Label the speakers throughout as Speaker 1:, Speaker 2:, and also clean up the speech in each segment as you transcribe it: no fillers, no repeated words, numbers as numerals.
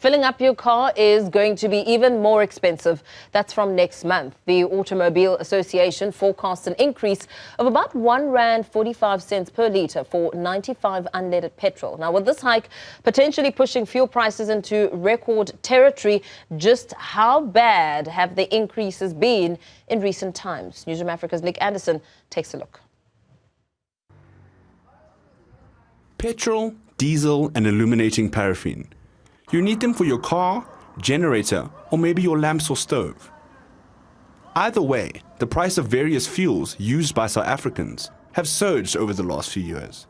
Speaker 1: Filling up your car is going to be even more expensive. That's from next month. The Automobile Association forecasts an increase of about R1.45 per litre for 95 unleaded petrol. Now, with this hike potentially pushing fuel prices into record territory, just how bad have the increases been in recent times? Newzroom Afrika's Andersen takes a look.
Speaker 2: Petrol, diesel and illuminating paraffin. You need them for your car, generator, or maybe your lamps or stove. Either way, the price of various fuels used by South Africans have surged over the last few years.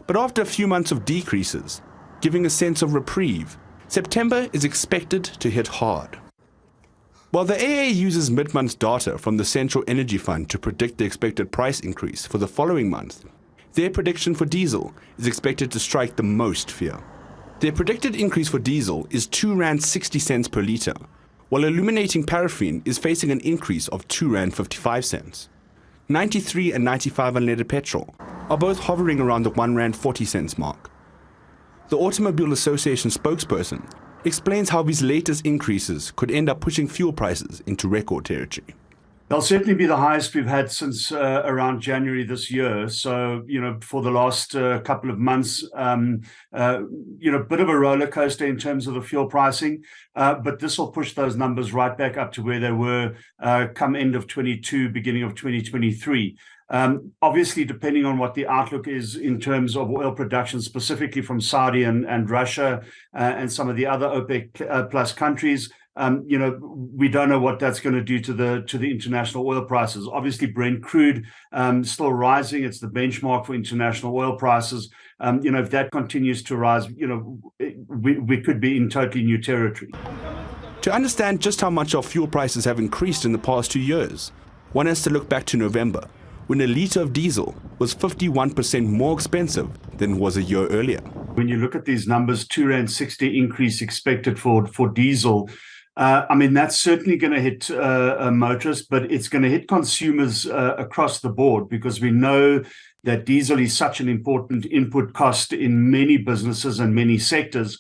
Speaker 2: But after a few months of decreases, giving a sense of reprieve, September is expected to hit hard. While the AA uses mid-month data from the Central Energy Fund to predict the expected price increase for the following month, their prediction for diesel is expected to strike the most fear. Their predicted increase for diesel is R2.60 per litre, while illuminating paraffin is facing an increase of R2.55. 93 and 95 unleaded petrol are both hovering around the R1.40 mark. The Automobile Association spokesperson explains how these latest increases could end up pushing fuel prices into record territory.
Speaker 3: They'll certainly be the highest we've had since around January this year. So, for the last couple of months, bit of a roller coaster in terms of the fuel pricing, but this will push those numbers right back up to where they were come end of 22, beginning of 2023. Obviously, depending on what the outlook is in terms of oil production, specifically from Saudi and Russia and some of the other OPEC plus countries, we don't know what that's going to do to the international oil prices. Obviously, Brent crude still rising. It's the benchmark for international oil prices. If that continues to rise, we could be in totally new territory.
Speaker 2: To understand just how much our fuel prices have increased in the past 2 years, one has to look back to November, when a litre of diesel was 51% more expensive than it was a year earlier.
Speaker 3: When you look at these numbers, R2.60 increase expected for diesel. That's certainly going to hit motorists, but it's going to hit consumers across the board, because we know that diesel is such an important input cost in many businesses and many sectors.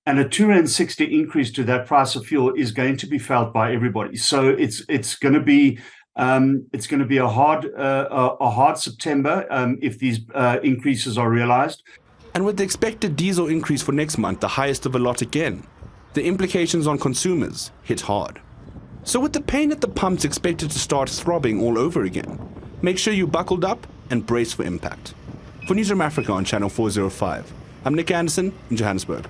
Speaker 3: And a R2.60 increase to that price of fuel is going to be felt by everybody. So it's going to be a hard September if these increases are realized.
Speaker 2: And with the expected diesel increase for next month, the highest of a lot again, the implications on consumers hit hard. So with the pain at the pumps expected to start throbbing all over again, make sure you buckled up and brace for impact. For Newzroom Afrika on Channel 405, I'm Andersen in Johannesburg.